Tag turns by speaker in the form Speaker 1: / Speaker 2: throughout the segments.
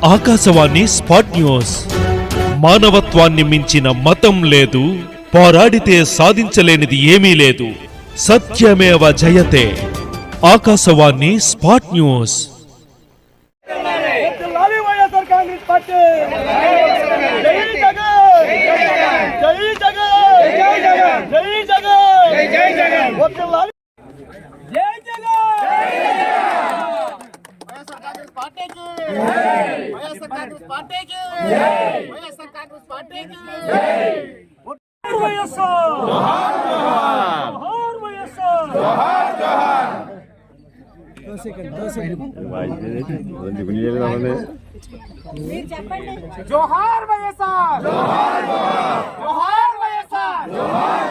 Speaker 1: Akashvani spot news. మానవత్వాన్ని మించిన మతం లేదు, పోరాడితే సాధించలేనిది ఏమీ లేదు. సత్యమేవ జయతే. Akashvani spot news.
Speaker 2: जोहार వైఎస్ఆర్ जोहार जोहार వైఎస్ఆర్ जोहार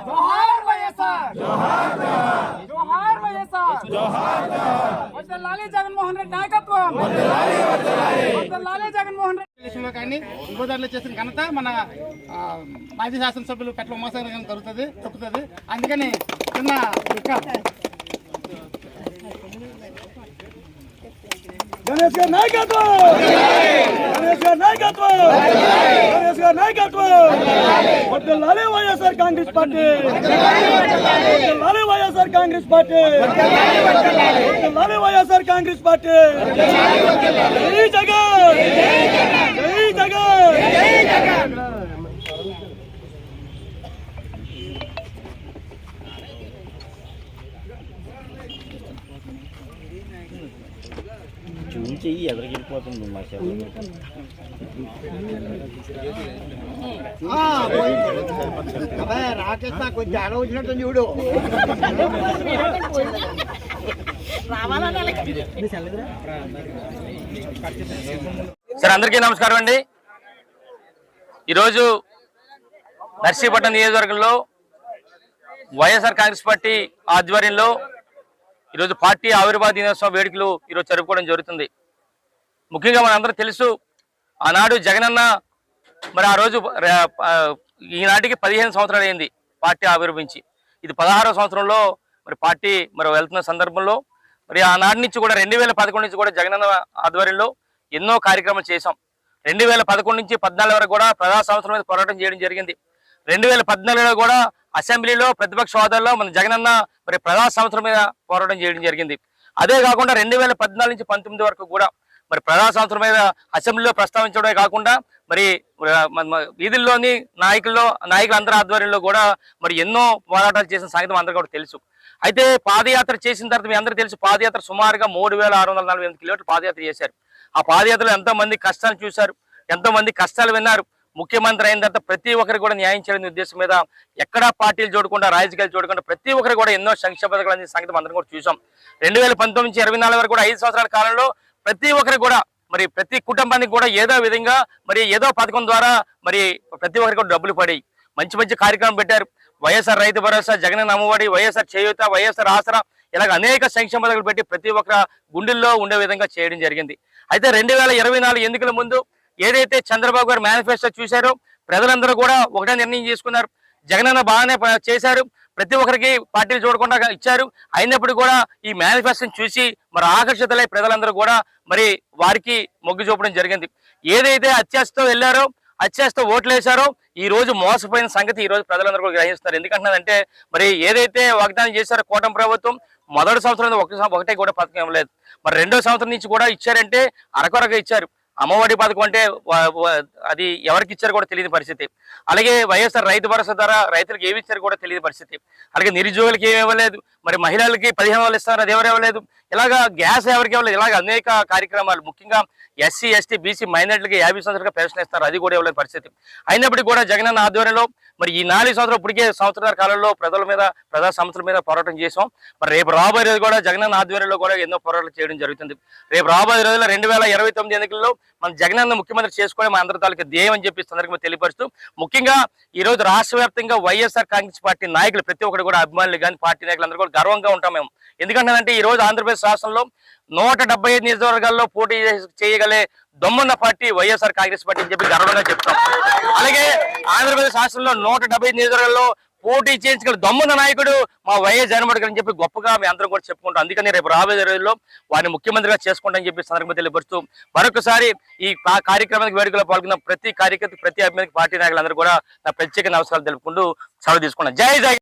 Speaker 2: जोहार వైఎస్ఆర్ जोहार जोहार వైఎస్ఆర్ जोहार వద్దలాలి జగన్మోహన్ రెడ్డి నాయకత్వం వద్దలాలి జగన్మోహన్ రెడ్డి విషయంలో కానీ ఇంకోదారులు చేసిన ఘనత మన మాజీ శాసనసభ్యులు పెట్ల ఉమాశంకర్ గారికి తప్పుతుంది. అందుకని చిన్న గణేష్ గారి నాయకత్వం, గణేష్ గారి నాయకత్వం, గణేష్ గారి నాయకత్వం. వద్దలాలి వైఎస్ఆర్ కాంగ్రెస్ పార్టీ, వద్దలాలి వైఎస్ఆర్ కాంగ్రెస్ పార్టీ, వద్దలాలి వైఎస్ఆర్ కాంగ్రెస్ పార్టీ. జై జగన్, జై జగన్, జై జగన్.
Speaker 3: చెయ్యి ఎదరికెళ్ళిపోతుంది మా రాకేష్ కొంచెం ఆలోచించినట్టు చూడు.
Speaker 4: సార్ అందరికీ నమస్కారం అండి. ఈరోజు నర్సీపట్నం నియోజకవర్గంలో వైఎస్ఆర్ కాంగ్రెస్ పార్టీ ఆధ్వర్యంలో ఈరోజు పార్టీ ఆవిర్భావ దినోత్సవ వేడుకలు ఈరోజు జరుపుకోవడం జరుగుతుంది. ముఖ్యంగా మనందరూ తెలుసు, ఆనాడు జగనన్న మరి ఆ రోజు ఈనాటికి 15 సంవత్సరాలు అయింది పార్టీ ఆవిర్భవించి. ఇది 16వ సంవత్సరంలో మరి పార్టీ వెళ్తున్న సందర్భంలో మరి ఆనాటి నుంచి కూడా 2011 నుంచి కూడా జగనన్న ఆధ్వర్యంలో ఎన్నో కార్యక్రమాలు చేశాం. 2011 నుంచి 14 వరకు కూడా ప్రజా సంవత్సరం మీద పోరాటం చేయడం జరిగింది. 2014లో కూడా అసెంబ్లీలో ప్రతిపక్ష హోదాలో మన జగనన్న మరి ప్రజా సంవత్సరం మీద పోరాటం చేయడం జరిగింది. అదే కాకుండా 2014 నుంచి 19 వరకు కూడా మరి ప్రజా సంవత్సరం మీద అసెంబ్లీలో ప్రస్తావించడమే కాకుండా మరి వీధుల్లోని నాయకులందరి ఆధ్వర్యంలో కూడా మరి ఎన్నో పోరాటాలు చేసిన సంగతి అందరికీ కూడా తెలుసు. అయితే పాదయాత్ర చేసిన తర్వాత మీ అందరూ తెలుసు, పాదయాత్ర సుమారుగా 3648 కిలోమీటర్లు పాదయాత్ర చేశారు. ఆ పాదయాత్రలో ఎంతో మంది కష్టాలు చూశారు, ఎంతో మంది కష్టాలు విన్నారు. ముఖ్యమంత్రి అయిన తర్వాత ప్రతి ఒక్కరికి కూడా న్యాయం చేయాలనే ఉద్దేశం మీద ఎక్కడా పార్టీలు చూడకుండా రాజకీయాలు చూడకుండా ప్రతి ఒక్కరు కూడా ఎన్నో సంక్షేమ పథకాలు అందిన సంగతి అందరం కూడా చూసాం. 2019 నుంచి 24 వరకు కూడా 5 సంవత్సరాల కాలంలో ప్రతి ఒక్కరికి కూడా మరి ప్రతి కుటుంబానికి కూడా ఏదో విధంగా మరి ఏదో పథకం ద్వారా మరి ప్రతి ఒక్కరికి కూడా డబ్బులు పడాయి. మంచి మంచి కార్యక్రమం పెట్టారు. వైఎస్ఆర్ రైతు భరోసా, జగనన్న అమ్మఒడి, వైఎస్ఆర్ చేయూత, వైఎస్ఆర్ ఆసరా, ఇలాగ అనేక సంక్షేమ పథకాలు పెట్టి ప్రతి ఒక్క గుండెల్లో ఉండే విధంగా చేయడం జరిగింది. అయితే 2024 ఎన్నికల ముందు ఏదైతే చంద్రబాబు గారు మేనిఫెస్టో చూశారో ప్రజలందరూ కూడా ఒకటే నిర్ణయం చేసుకున్నారు. జగనన్న బాగానే చేశారు, ప్రతి ఒక్కరికి పార్టీలు చూడకుండా ఇచ్చారు. అయినప్పుడు కూడా ఈ మేనిఫెస్టోని చూసి మరి ఆకర్షితులై ప్రజలందరూ కూడా మరి వారికి మొగ్గు చూపడం జరిగింది. ఏదైతే అత్యాశతో వెళ్ళారో, అత్యాశతో ఓట్లు వేశారో ఈ రోజు మోసపోయిన సంగతి ఈ రోజు ప్రజలందరూ కూడా గ్రహిస్తున్నారు. ఎందుకంటున్నారంటే మరి ఏదైతే వాగ్దానం చేశారో కూటమి ప్రభుత్వం మొదటి సంవత్సరం ఒకటే కూడా పథకం ఇవ్వలేదు. మరి 2వ సంవత్సరం నుంచి కూడా ఇచ్చారంటే అరకొరగా ఇచ్చారు. అమ్మఒడి పథకం అంటే అది ఎవరికి ఇచ్చారు కూడా తెలియని పరిస్థితి. అలాగే వైఎస్ఆర్ రైతు భరోసా ద్వారా రైతులకు ఏమి ఇచ్చారు కూడా తెలియని పరిస్థితి. అలాగే నిరుద్యోగులకి ఏమి ఇవ్వలేదు, మరి మహిళలకి 15,000 ఇస్తారు, అది ఎవరు ఇవ్వలేదు. ఇలాగా గ్యాస్ ఎవరికి ఇవ్వలేదు. ఇలాగ అనేక కార్యక్రమాలు, ముఖ్యంగా ఎస్సీ, ఎస్టీ, బీసీ మైనారిటీలకి 50 సంవత్సరాలుగా పెన్షన్ ఇస్తారు, అది కూడా ఇవ్వలేని పరిస్థితి. అయినప్పటికీ కూడా జగనన్న ఆధ్వర్యంలో మరి ఈ 4 సంవత్సరాలు ఇప్పటికే సంవత్సరాల కాలంలో ప్రజా సమస్యల మీద పోరాటం చేసాం. మరి రేపు రాబోయే రోజు కూడా జగనన్న ఆధ్వర్యంలో కూడా ఎన్నో పోరాటాలు చేయడం జరుగుతుంది. రేపు రాబోయే రోజుల్లో 2029 ఎన్నికల్లో మన జగనన్న ముఖ్యమంత్రి చేసుకోవడం మా అందరి తాలూకు ధ్యేయం అని చెప్పి సందర్భంగా తెలియపరుస్తూ, ముఖ్యంగా ఈ రోజు రాష్ట్ర వ్యాప్తంగా వైఎస్ఆర్ కాంగ్రెస్ పార్టీ నాయకులు ప్రతి ఒక్కరు కూడా అభిమానులు కానీ పార్టీ నాయకులు అందరూ కూడా గర్వంగా ఉంటాం మేము. ఎందుకంటే ఈ రోజు ఆంధ్రప్రదేశ్ రాష్ట్రంలో 175 నియోజకవర్గాల్లో పోటీ చేయగలే దమ్మున్న పార్టీ వైఎస్ఆర్ కాంగ్రెస్ పార్టీ అని చెప్పి గర్వంగా చెప్తాం. అలాగే ఆంధ్రప్రదేశ్ రాష్ట్రంలో 175 నియోజకవర్గాల్లో పోటీ చేయించగల దమ్మున్న నాయకుడు మా వైఎస్ జగన్మోహన్ రెడ్డి అని చెప్పి గొప్పగా మీ అందరం కూడా చెప్పుకుంటాం. అందుకని రేపు రాబోయే రోజుల్లో వారిని ముఖ్యమంత్రిగా చేసుకుంటామని చెప్పి సందర్భంగా తెలియపరుస్తూ మరొకసారి ఈ కార్యక్రమానికి వేడుకలో పాల్గొన్న ప్రతి కార్యకర్త ప్రతి అభ్యర్థికి పార్టీ నాయకులందరూ కూడా నా ప్రత్యేక నమస్కారాలు తెలుపుకుంటూ సెలవు తీసుకున్నాను. జై జగన్.